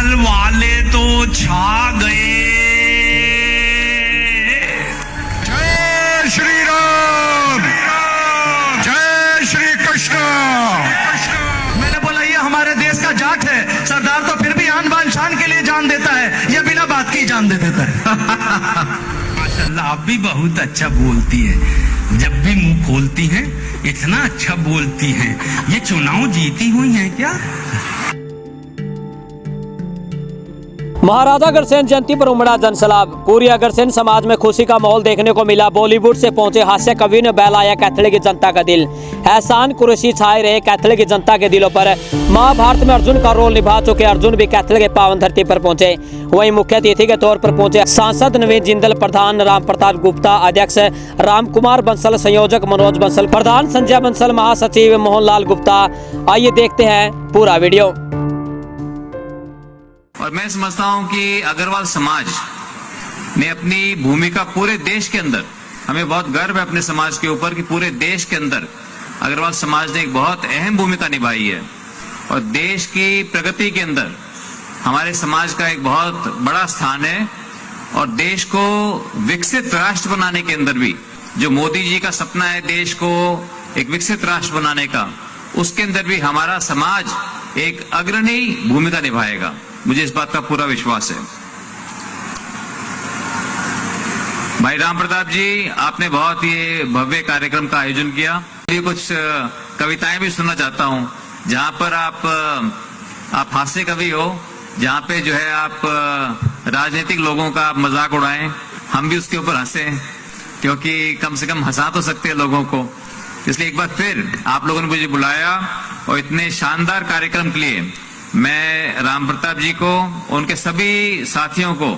कैथल वाले तो छा गए। जय श्री राम, जय श्री कृष्ण। मैंने बोला ये हमारे देश का जाट है, सरदार तो फिर भी आन बान शान के लिए जान देता है, ये बिना बात की जान दे देता है। माशाल्लाह आप भी बहुत अच्छा बोलती है, जब भी मुंह खोलती हैं इतना अच्छा बोलती हैं। ये चुनाव जीती हुई हैं क्या? महाराजा अग्रसेन जयंती पर उमड़ा जनसैलाब। पूरी अग्रसेन समाज में खुशी का माहौल देखने को मिला। बॉलीवुड से पहुंचे हास्य कवि ने बहलाया कैथल की जनता का दिल। एहसान कुरैशी छाए रहे कैथल की जनता के दिलों पर। महाभारत में अर्जुन का रोल निभा चुके अर्जुन भी कैथल के पावन धरती पर पहुंचे। वहीं मुख्य अतिथि के तौर पर पहुंचे सांसद नवीन जिंदल, प्रधान राम प्रताप गुप्ता, अध्यक्ष राम कुमार बंसल, संयोजक मनोज बंसल, प्रधान संजय बंसल, महासचिव मोहनलाल गुप्ता। आइए देखते हैं पूरा वीडियो। और मैं समझता हूं कि अग्रवाल समाज ने अपनी भूमिका पूरे देश के अंदर, हमें बहुत गर्व है अपने समाज के ऊपर कि पूरे देश के अंदर अग्रवाल समाज ने एक बहुत अहम भूमिका निभाई है। और देश की प्रगति के अंदर हमारे समाज का एक बहुत बड़ा स्थान है। और देश को विकसित राष्ट्र बनाने के अंदर भी जो मोदी जी का सपना है देश को एक विकसित राष्ट्र बनाने का, उसके अंदर भी हमारा समाज एक अग्रणी भूमिका निभाएगा। मुझे इस बात का पूरा विश्वास है। भाई राम प्रताप जी, आपने बहुत ये भव्य कार्यक्रम का आयोजन किया। ये कुछ कविताएं भी सुनना चाहता हूं, जहां पर आप हास्य कवि हो, जहां पे जो है आप राजनीतिक लोगों का आप मजाक उड़ाएं, हम भी उसके ऊपर हंसें, क्योंकि कम से कम हंसा तो सकते हैं लोगों को। इसलिए एक बार फिर आप लोगों ने मुझे बुलाया और इतने शानदार कार्यक्रम के लिए मैं राम प्रताप जी को, उनके सभी साथियों को,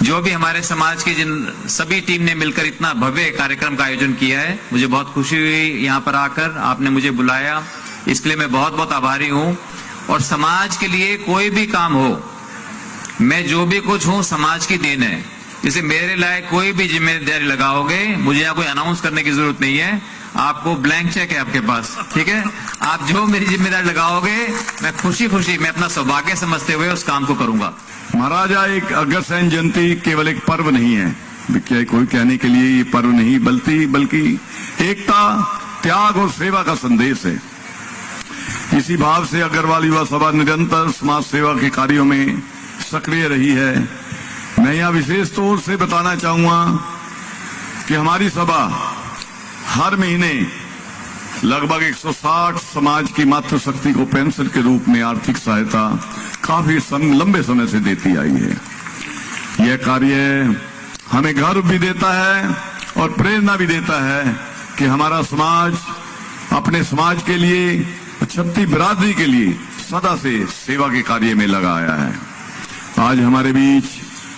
जो भी हमारे समाज की जिन सभी टीम ने मिलकर इतना भव्य कार्यक्रम का आयोजन किया है, मुझे बहुत खुशी हुई यहाँ पर आकर आपने मुझे बुलाया। इसके लिए मैं बहुत बहुत आभारी हूँ। और समाज के लिए कोई भी काम हो, मैं जो भी कुछ हूँ समाज की देन है। जैसे मेरे लायक कोई भी जिम्मेदारी लगाओगे, मुझे यहाँ कोई अनाउंस करने की जरूरत नहीं है, आपको ब्लैंक चेक है आपके पास, ठीक है। आप जो मेरी जिम्मेदारी लगाओगे, मैं खुशी खुशी, मैं अपना सौभाग्य समझते हुए उस काम को करूंगा। महाराजा, एक अग्रसेन जयंती केवल एक पर्व नहीं है, क्या कोई कहने के लिए ये पर्व नहीं, बल्कि एकता, त्याग और सेवा का संदेश है। इसी भाव से अग्रवाल युवा सभा निरंतर समाज सेवा के कार्यों में सक्रिय रही है। मैं यहाँ विशेष तौर से बताना चाहूंगा कि हमारी सभा हर महीने लगभग 160 समाज की मातृशक्ति को पेंशन के रूप में आर्थिक सहायता काफी लंबे समय से देती आई है। यह कार्य हमें गर्व भी देता है और प्रेरणा भी देता है कि हमारा समाज अपने समाज के लिए, क्षत्रिय बिरादरी के लिए सदा से सेवा के कार्य में लगा आया है। आज हमारे बीच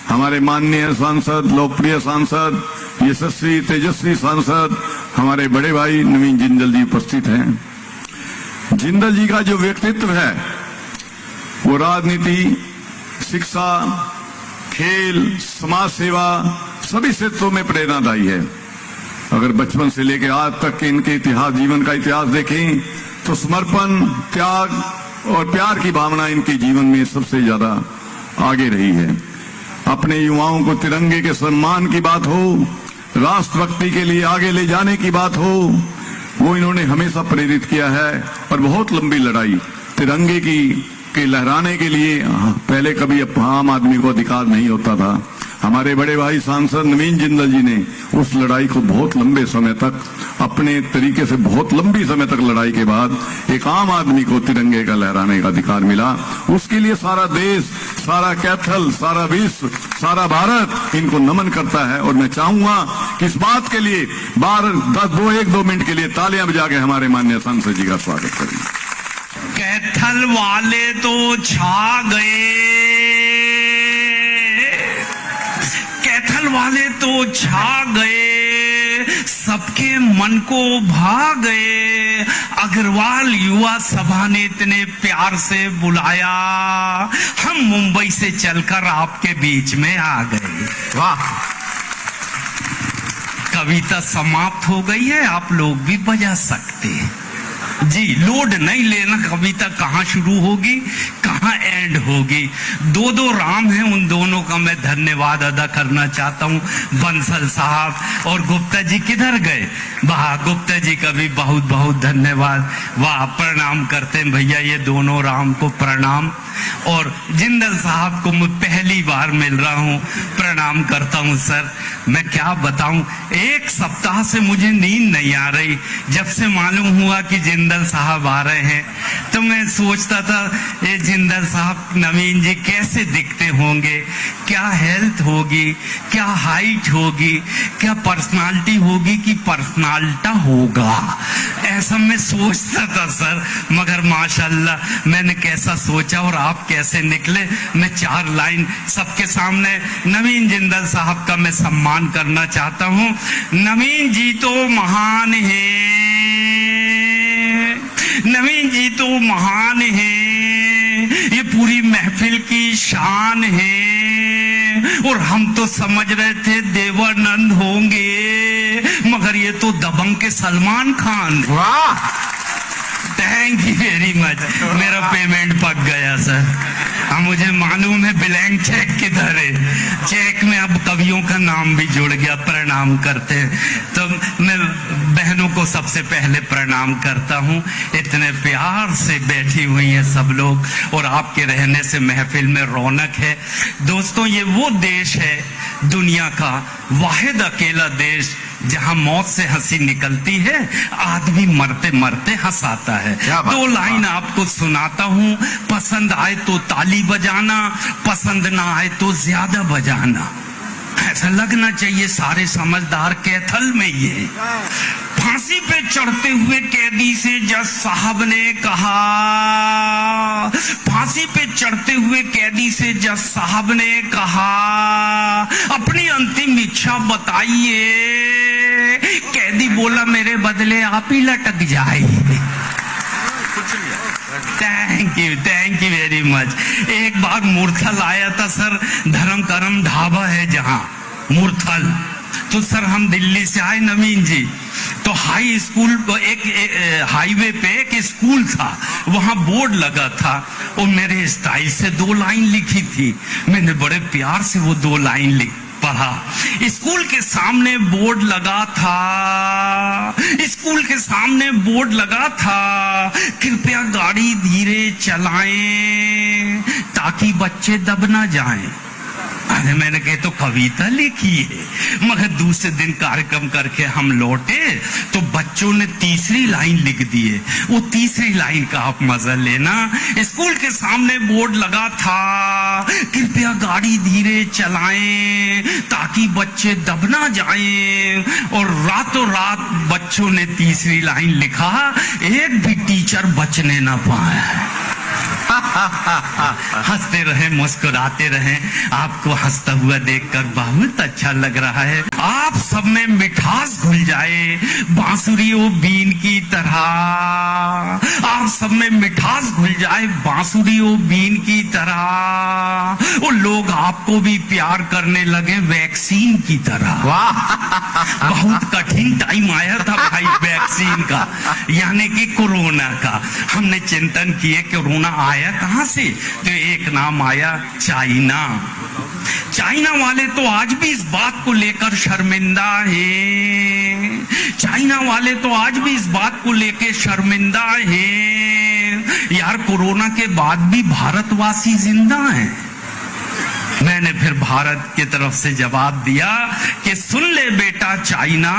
हमारे माननीय सांसद, लोकप्रिय सांसद, यशस्वी तेजस्वी सांसद हमारे बड़े भाई नवीन जिंदल जी उपस्थित हैं। जिंदल जी का जो व्यक्तित्व है वो राजनीति, शिक्षा, खेल, समाज सेवा सभी क्षेत्रों में प्रेरणादायी है। अगर बचपन से लेकर आज तक के इनके इतिहास, जीवन का इतिहास देखें तो समर्पण, त्याग और प्यार की भावना इनके जीवन में सबसे ज्यादा आगे रही है। अपने युवाओं को तिरंगे के सम्मान की बात हो, राष्ट्रभक्ति के लिए आगे ले जाने की बात हो, वो इन्होंने हमेशा प्रेरित किया है। और बहुत लंबी लड़ाई तिरंगे के लहराने के लिए पहले कभी आम आदमी को अधिकार नहीं होता था। हमारे बड़े भाई सांसद नवीन जिंदल जी ने उस लड़ाई को बहुत लंबे समय तक, अपने तरीके से बहुत लंबी समय तक लड़ाई के बाद एक आम आदमी को तिरंगे का लहराने का अधिकार मिला। उसके लिए सारा देश, सारा कैथल, सारा विश्व, सारा भारत इनको नमन करता है। और मैं चाहूंगा कि इस बात के लिए 1-2 मिनट के लिए तालियां बजा के हमारे माननीय सांसद जी का स्वागत करें। कैथल वाले तो छा गए, कैथल वाले तो छा गए, सबके मन को भा गए। अग्रवाल युवा सभा ने इतने प्यार से बुलाया, हम मुंबई से चलकर आपके बीच में आ गए। वाह, कविता समाप्त हो गई है, आप लोग भी बजा सकते हैं जी। लोड नहीं लेना, कविता कहाँ शुरू होगी कहाँ बैंड होगी। दो दो राम हैं, उन दोनों का मैं धन्यवाद अदा करना चाहता हूँ। बंसल साहब और गुप्ता जी किधर गए? वाह, गुप्ता जी का भी बहुत बहुत धन्यवाद। वाह, प्रणाम करते हैं भैया, ये दोनों राम को प्रणाम। और जिंदल साहब को मैं पहली बार मिल रहा हूँ, प्रणाम करता हूँ सर। मैं क्या बताऊं, एक सप्ताह से मुझे नींद नहीं आ रही। जब से मालूम हुआ कि जिंदल साहब आ रहे हैं तो मैं सोचता था ये जिंदल साहब, नवीन जी कैसे दिखते होंगे, क्या हेल्थ होगी, क्या हाइट होगी, क्या पर्सनालिटी होगी कि पर्सनालिटा होगा, ऐसा मैं सोचता था सर। मगर माशाल्लाह मैंने कैसा सोचा और आप कैसे निकले। मैं 4 लाइन सबके सामने नवीन जिंदल साहब का मैं सम्मान करना चाहता हूं। नवीन जी तो महान हैं, नवीन जी तो महान हैं, ये पूरी महफिल की शान है। और हम तो समझ रहे थे देवानंद होंगे, मगर ये तो दबंग के सलमान खान। वाह, थैंक यू वेरी मच। मेरा पेमेंट पक गया सर। अब मुझे मालूम है ब्लैंक चेक किधर है। चेक में अब कवियों का नाम भी जुड़ गया। प्रणाम करते हैं तो मैं बहनों को सबसे पहले प्रणाम करता हूँ। इतने प्यार से बैठी हुई हैं सब लोग और आपके रहने से महफिल में रौनक है। दोस्तों, ये वो देश है दुनिया का वाहिद अकेला देश जहां मौत से हंसी निकलती है, आदमी मरते मरते हंसाता है। 2 लाइन आपको सुनाता हूं। पसंद आए तो ताली बजाना, पसंद ना आए तो ज्यादा बजाना। ऐसा लगना चाहिए सारे समझदार कैथल में ये। फांसी पे चढ़ते हुए कैदी से जज साहब ने कहा, फांसी पे चढ़ते हुए कैदी से जज साहब ने कहा, अपनी अंतिम इच्छा बताइए। कैदी बोला, मेरे बदले आप ही लटक जाइए। Thank you very much. एक बार मूर्थल आया था सर, धर्म करम ढाबा है जहां मूर्थल। तो सर हम दिल्ली से आए नवीन जी, तो हाई स्कूल एक हाईवे पे एक स्कूल था, वहां बोर्ड लगा था और मेरे स्टाइल से 2 लाइन लिखी थी। मैंने बड़े प्यार से वो 2 लाइन पढ़ा। स्कूल के सामने बोर्ड लगा था, स्कूल के सामने बोर्ड लगा था, कृपया गाड़ी धीरे चलाएं ताकि बच्चे दब ना जाएं। अरे मैंने कहा तो कविता लिखी है। मगर दूसरे दिन कार्यक्रम करके हम लौटे तो बच्चों ने तीसरी लाइन लिख दी है। वो तीसरी लाइन का आप मजा लेना। स्कूल के सामने बोर्ड लगा था, कृपया गाड़ी धीरे चलाएं ताकि बच्चे दब ना जाएं। और रातों रात बच्चों ने तीसरी लाइन लिखा, एक भी टीचर बचने ना पाए। हंसते रहे, मुस्कुराते रहे। आपको हंसता हुआ देखकर बहुत अच्छा लग रहा है। आप सब में मिठास घुल जाए बांसुरी ओ बीन की तरह। आप सब में मिठास घुल जाए बांसुरी ओ बीन की तरह। वो लोग आपको भी प्यार करने लगे वैक्सीन की तरह। वाह, बहुत कठिन टाइम आया था भाई वैक्सीन का, यानी कि कोरोना का। हमने चिंतन किए कोरोना आया कहां से, तो एक नाम आया चाइना। चाइना वाले तो आज भी इस बात को लेकर शर्मिंदा है। चाइना वाले तो आज भी इस बात को लेकर शर्मिंदा है। यार कोरोना के बाद भी भारतवासी जिंदा हैं। मैंने फिर भारत की तरफ से जवाब दिया कि सुन ले बेटा चाइना,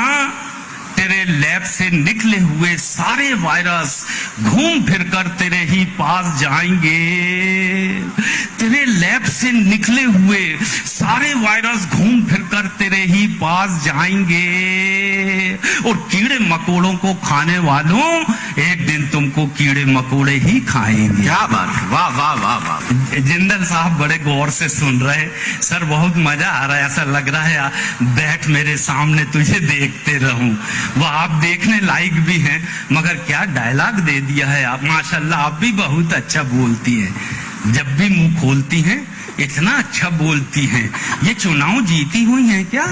तेरे लैब से निकले हुए सारे वायरस घूम फिरकर तेरे ही पास जाएंगे। तेरे लैब से निकले हुए सारे वायरस घूम फिरकर तेरे ही पास जाएंगे। और कीड़े मकोड़ों को खाने वालों, एक दिन तुमको कीड़े मकोड़े ही खाएंगे। क्या बात, वाह वाह वाह वाह। जिंदल साहब बड़े गौर से सुन रहे। सर बहुत मजा आ रहा है, ऐसा लग रहा है बैठ मेरे सामने तुझे देखते रहूं। वो आप देखने लायक भी हैं, मगर क्या डायलॉग दे दिया है आप। माशाल्लाह आप भी बहुत अच्छा बोलती हैं। जब भी मुंह खोलती हैं इतना अच्छा बोलती हैं। ये चुनाव जीती हुई हैं क्या?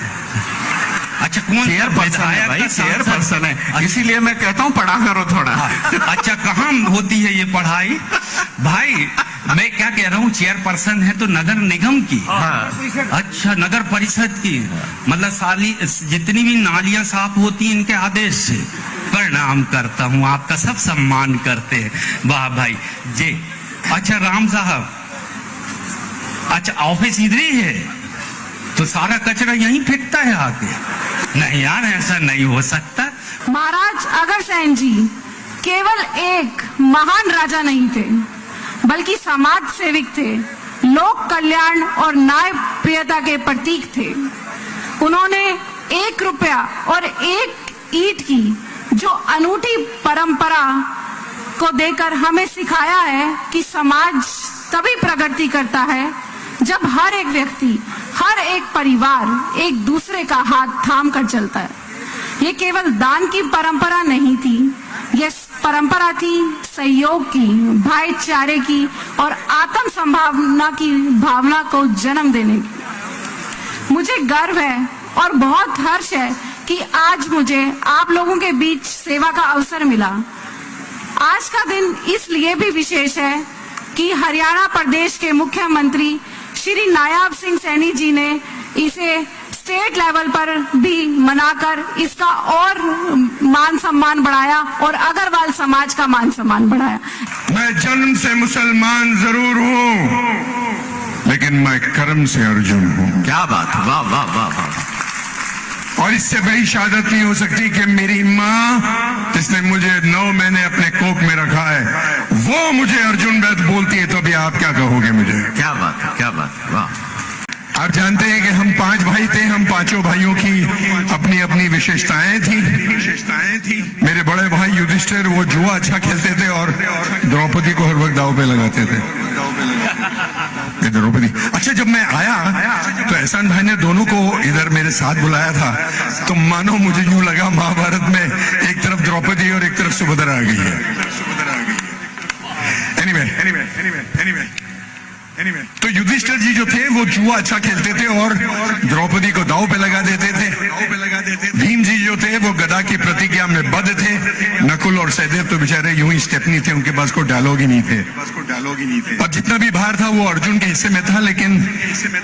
अच्छा, कौन चेयर पर्सन है भाई, चेयर पर्सन है, इसीलिए मैं कहता हूँ पढ़ा करो थोड़ा। अच्छा, कहाँ होती है ये पढ़ाई? भाई मैं क्या कह रहा हूँ, चेयरपर्सन है तो नगर निगम की, अच्छा नगर परिषद की, मतलब साली जितनी भी नालियां साफ होती हैं इनके आदेश से। प्रणाम करता हूँ, आपका सब सम्मान करते हैं। वाह भाई जी। अच्छा राम साहब, अच्छा ऑफिस इधर ही है तो सारा कचरा यहीं फेंकता है आके? नहीं यार, ऐसा नहीं हो सकता। महाराज अग्रसेन जी केवल एक महान राजा नहीं थे, बल्कि समाज सेविक थे, लोक कल्याण और न्याय प्रियता के प्रतीक थे। उन्होंने 1 रुपया और 1 ईंट की जो अनूठी परंपरा को देकर हमें सिखाया है कि समाज तभी प्रगति करता है जब हर एक व्यक्ति, हर एक परिवार एक दूसरे का हाथ थाम कर चलता है। ये केवल दान की परंपरा नहीं थी, ये परंपरा थी सहयोग की, भाईचारे की और आत्म संभावना की भावना को जन्म देने की। मुझे गर्व है और बहुत हर्ष है कि आज मुझे आप लोगों के बीच सेवा का अवसर मिला। आज का दिन इसलिए भी विशेष है कि हरियाणा प्रदेश के मुख्यमंत्री श्री नायब सिंह सैनी जी ने इसे स्टेट लेवल पर भी मनाकर इसका और मान सम्मान बढ़ाया और अग्रवाल समाज का मान सम्मान बढ़ाया। मैं जन्म से मुसलमान जरूर हूँ, लेकिन मैं कर्म से अर्जुन हूँ। क्या बात, वाह वाह वाह वाह। और इससे बड़ी शहादत नहीं हो सकती कि मेरी माँ, जिसने मुझे 9 महीने अपने कोख में रखा है, वो मुझे अर्जुन वैद बोलती है, तो अभी आप क्या कहोगे मुझे? क्या बात है, क्या बात है, वाह। आप जानते हैं कि हम 5 भाई थे, हम 5 भाइयों की अपनी अपनी विशेषताएं थी। मेरे बड़े भाई युधिष्ठिर वो जुआ अच्छा खेलते थे और द्रौपदी को हर वक्त दाव पे लगाते थे। द्रौपदी, अच्छा जब मैं आया तो एहसान भाई ने दोनों को इधर मेरे साथ बुलाया था, तो मानो मुझे यूं लगा महाभारत में एक तरफ द्रौपदी और एक तरफ सुभद्रा आ गई है। Anyway, तो युधिष्ठिर जी जो थे वो जुआ अच्छा खेलते थे और द्रौपदी को दाव पे लगा देते थे। भीम जी जो थे वो गदा की प्रतिज्ञा में बद्ध थे। नकुल और सहदेव तो बेचारे यूं ही स्टेपनी थे, उनके पास कोई डायलॉग ही नहीं थे। और जितना भी भार था वो अर्जुन के हिस्से में था, लेकिन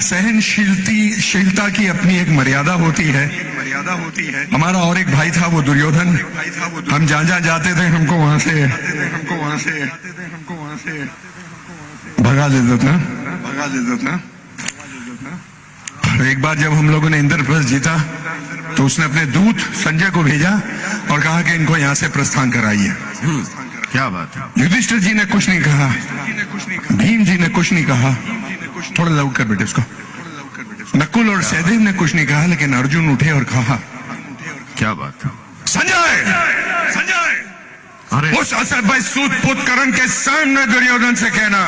सहनशीलता की अपनी एक मर्यादा होती है। हमारा और एक भाई था वो दुर्योधन, हम जहां जाते थे हमको वहां से भगा देता था। एक बार जब हम लोगों ने इंद्रप्रस्थ जीता तो उसने अपने दूत संजय को भेजा और कहा कि इनको यहाँ से प्रस्थान कराइए। क्या बात है। युधिष्ठिर जी ने कुछ नहीं कहा, भीम जी ने कुछ नहीं कहा, थोड़ा लाउड कर बेटे उसको। नकुल और सहदेव ने कुछ नहीं कहा, लेकिन अर्जुन उठे और कहा, क्या बात है। संजय उस असभ्य सूत करण के सामने दुर्योधन से कहना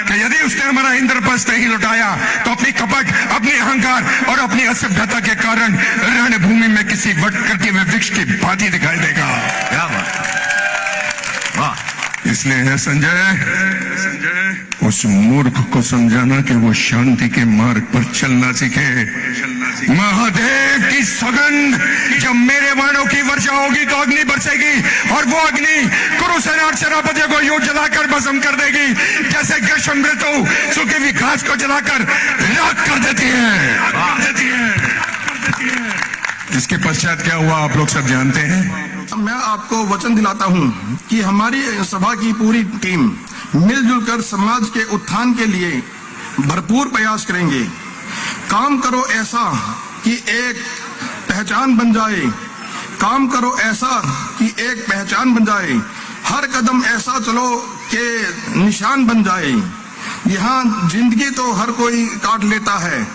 कि यदि उसने हमारा इंद्रप्रस्थ नहीं लुटाया तो अपनी कपट, अपनी अहंकार और अपनी असभ्यता के कारण रणभूमि में किसी वट के वृक्ष की भांति दिखाई देगा। क्या बात, वाह। इसलिए है संजय, उस मूर्ख को समझाना कि वो शांति के मार्ग पर चलना सीखे। महादेव की सौगंध, जब मेरे बाणों की वर्षा होगी तो अग्नि बरसेगी और वो अग्नि कुरुसेना और सेनापति को यूं जलाकर भस्म कर देगी जैसे ग्रीष्म ऋतु सूखे हुई घास को जलाकर राख कर देती है। इसके पश्चात क्या हुआ आप लोग सब जानते हैं। मैं आपको वचन दिलाता हूं कि हमारी सभा की पूरी टीम मिलजुल कर समाज के उत्थान के लिए भरपूर प्रयास करेंगे। काम करो ऐसा कि एक पहचान बन जाए, काम करो ऐसा कि एक पहचान बन जाए, हर कदम ऐसा चलो कि निशान बन जाए। यहाँ जिंदगी तो हर कोई काट लेता है,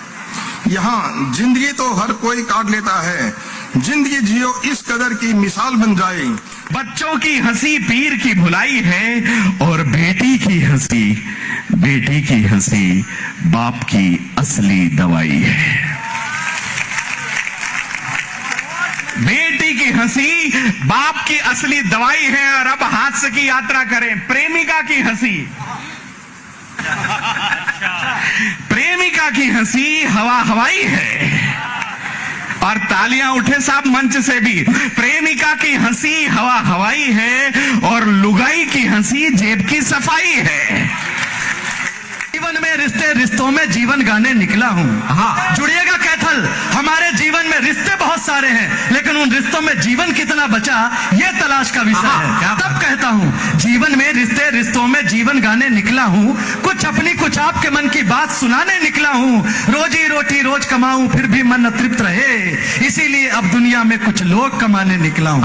यहाँ जिंदगी तो हर कोई काट लेता है, जिंदगी जियो इस कदर की मिसाल बन जाए। बच्चों की हंसी पीर की भुलाई है और बेटी की हंसी बाप की असली दवाई है। बेटी की हंसी बाप की असली दवाई है। और अब हास्य की यात्रा करें। प्रेमिका की हंसी, प्रेमिका की हंसी हवा हवाई है और तालियां उठे साहब मंच से भी। प्रेमिका की हंसी हवा हवाई है और लुगाई की हंसी जेब की सफाई है। जीवन में रिश्ते, रिश्तों में जीवन गाने निकला हूँ। हाँ, जुड़िएगा कैथल। हमारे जीवन में रिश्ते बहुत सारे हैं, लेकिन उन रिश्तों में जीवन कितना बचा, ये तलाश का विषय है। तब कहता हूँ जीवन में रिश्ते, रिश्तों में जीवन गाने निकला हूँ। कुछ अपनी कुछ आपके मन की बात सुनाने निकला हूँ। रोजी रोटी रोज कमाऊं फिर भी मन अतृप्त रहे, इसीलिए अब दुनिया में कुछ लोग कमाने निकला हूँ।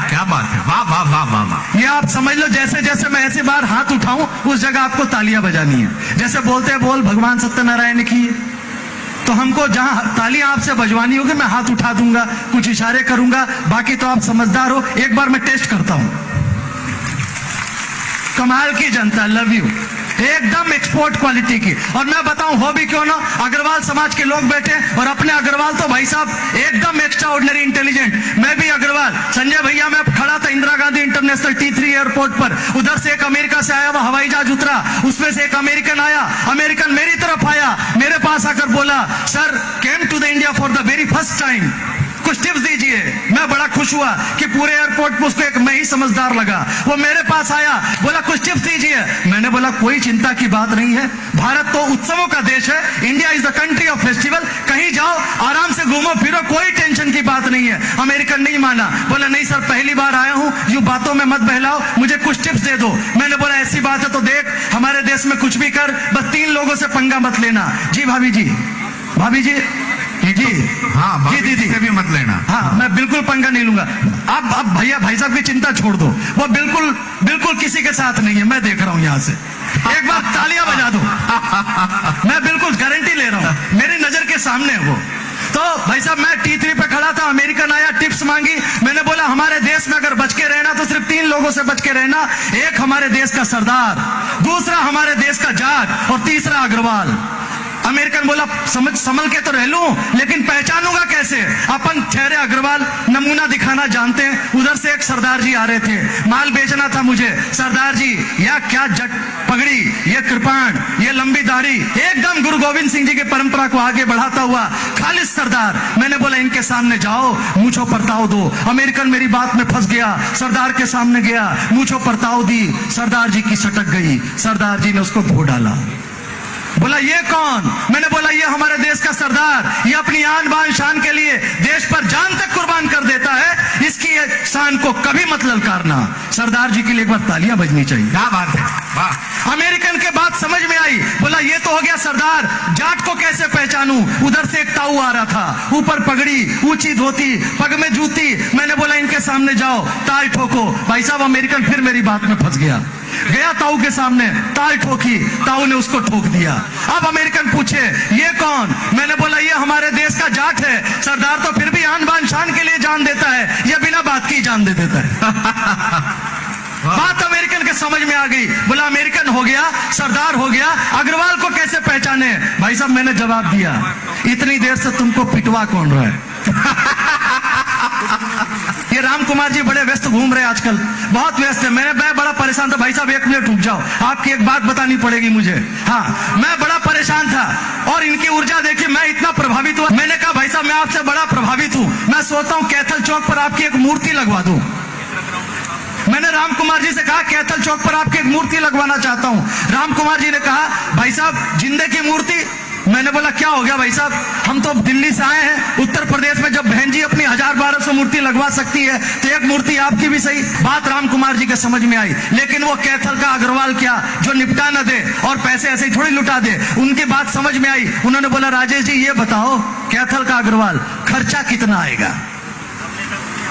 क्या बात है, वाह वाह वाह वाह वाह। ये आप समझ लो, जैसे जैसे मैं ऐसी बार हाथ उठाऊं उस जगह आपको तालियां बजानी है। जैसे बोलते हैं बोल भगवान सत्यनारायण की, तो हमको जहां तालियां आपसे बजवानी होगी मैं हाथ उठा दूंगा, कुछ इशारे करूंगा, बाकी तो आप समझदार हो। एक बार मैं टेस्ट करता हूं। कमाल की जनता, लव यू, एकदम एक्सपोर्ट क्वालिटी की। और मैं बताऊं हो भी क्यों ना, अग्रवाल समाज के लोग बैठे और अपने अग्रवाल तो भाई साहब एकदम एक्स्ट्रा ऑर्डिनरी इंटेलिजेंट। मैं भी अग्रवाल, संजय भैया, मैं खड़ा था Indira Gandhi international T3 airport पर, उधर से एक अमेरिका से आया हुआ हवाई जहाज उतरा, उसमें से एक अमेरिकन आया। अमेरिकन मेरी तरफ आया, मेरे पास आकर बोला, sir came to the India for the very first time, कुछ टिप्स दीजिए। मैं बड़ा खुश हुआ कि पूरे एयरपोर्ट पर उसको एक मैं ही समझदार लगा। वो मेरे पास आया, बोला कुछ टिप्स दीजिए। मैंने बोला कोई चिंता की बात नहीं है, भारत तो उत्सवों का देश है, India is the country of festival, कहीं जाओ आराम से घूमो फिरो, कोई टेंशन की बात नहीं है। अमेरिकन नहीं माना, बोला नहीं सर पहली बार आया हूं, यूं बातों में मत बहलाओ, मुझे कुछ टिप्स दे दो। मैंने बोला ऐसी बात है तो देख, हमारे देश में कुछ भी कर, बस 3 लोगों से पंगा मत लेना। जी भाभी जी, भाभी जी जी, हाँ जी दीदी से भी मत लेना। हाँ, मैं बिल्कुल पंगा नहीं लूंगा। अब भैया भाई साहब की चिंता छोड़ दो, वो बिल्कुल बिल्कुल किसी के साथ नहीं है, मैं देख रहा हूं यहां से। एक बार तालियां बजा दो, मैं बिल्कुल गारंटी ले रहा हूं, मेरी नजर के सामने है वो। तो भाई साहब मैं T3 पे खड़ा था, अमेरिकन आया, टिप्स मांगी। मैंने बोला हमारे देश में अगर बच के रहना तो सिर्फ 3 लोगों से बच के रहना, एक हमारे देश का सरदार, दूसरा हमारे देश का जाट और तीसरा अग्रवाल। अमेरिकन बोला संभल के तो रह लूं, लेकिन पहचानूंगा कैसे? अपन ठहरे अग्रवाल, नमूना दिखाना जानते हैं। उधर से एक सरदार जी आ रहे थे, माल बेचना था मुझे। सरदार जी या क्या जट पगड़ी, ये कृपाण, ये लंबी दाढ़ी, एकदम गुरु गोविंद सिंह जी की परंपरा को आगे बढ़ाता हुआ खालिस सरदार। मैंने बोला इनके सामने जाओ, मूंछों परताव दो। अमेरिकन मेरी बात में फंस गया, सरदार के सामने गया, मूंछों परताव दी, सरदार जी की सटक गई। सरदार जी ने उसको धो डाला। बोला ये कौन? मैंने बोला ये हमारे देश का सरदार, ये अपनी आन बान शान के लिए देश पर जान तक कुर्बान कर देता है, इसकी शान को कभी मत ललकारना। सरदार जी के लिए एक बार तालियां बजनी चाहिए। क्या बात है, वाह। अमेरिकन के बात समझ में आई, बोला ये तो हो गया सरदार, जाट को कैसे पहचानूं? उधर से एक ताऊ आ रहा था, ऊपर पगड़ी, ऊंची धोती, पग में जूती। मैंने बोला इनके सामने जाओ, ताल ठोको। भाई साहब अमेरिकन फिर मेरी बात में फंस गया, गया ताऊ के सामने, ताल ठोकी, ताऊ ने उसको ठोक दिया। अब अमेरिकन पूछे ये कौन? मैंने बोला ये हमारे देश का जाट है। सरदार तो फिर भी आन बान शान के लिए जान देता है, ये बिना बात की जान दे देता है। बात अमेरिकन के समझ में आ गई, बोला अमेरिकन हो गया, सरदार हो गया, अग्रवाल को कैसे पहचाने? भाई साहब मैंने जवाब दिया, इतनी देर से तुमको पिटवा कौन रहा है? ये राम कुमार जी बड़े व्यस्त घूम रहे आजकल, बहुत व्यस्त है। मैं बड़ा परेशान था। भाई साहब 1 मिनट रुक जाओ, आपकी एक बात बतानी पड़ेगी मुझे। हाँ, मैं बड़ा परेशान था और इनकी ऊर्जा देखिए मैं इतना प्रभावित हुआ। मैंने कहा भाई साहब मैं आपसे बड़ा प्रभावित हूं, मैं सोचता हूं कैथल चौक पर आपकी एक मूर्ति लगवा दूं। मैंने राम कुमार जी से कहा कैथल चौक पर आपकी एक मूर्ति लगवाना चाहता हूं। राम कुमार जी ने कहा भाई साहब जिंदे की मूर्ति। मैंने बोला क्या हो गया भाई साहब, हम तो दिल्ली से आए हैं, उत्तर प्रदेश में जब बहन जी अपनी 1000-1200 मूर्ति लगवा सकती है तो एक मूर्ति आपकी भी सही। बात राम कुमार जी के समझ में आई, लेकिन वो कैथल का अग्रवाल क्या जो निपटा न दे और पैसे ऐसे ही थोड़ी लुटा दे, उनकी बात समझ में आई। उन्होंने बोला राजेश जी ये बताओ कैथल का अग्रवाल खर्चा कितना आएगा?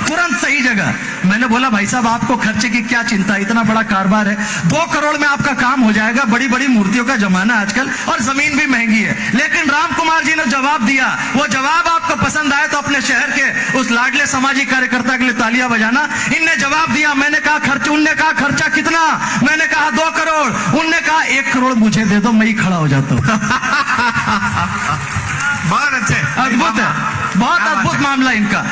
तुरंत सही जगह। मैंने बोला भाई साहब आपको खर्चे की क्या चिंता, इतना बड़ा कारोबार है, 2 करोड़ में आपका काम हो जाएगा। बड़ी बड़ी मूर्तियों का जमाना आजकल और जमीन भी महंगी है। लेकिन राम कुमार जी ने जवाब दिया, वो जवाब आपको पसंद आए तो अपने शहर के उस लाडले सामाजिक कार्यकर्ता के लिए तालियां बजाना। इनने जवाब दिया, मैंने कहा खर्च, उनने कहा खर्चा कितना? मैंने कहा 2 करोड़। उनने कहा 1 करोड़ मुझे दे दो, मैं ही खड़ा हो जाता हूं। बहुत अच्छे, अद्भुत है, बहुत अद्भुत मामला इनका।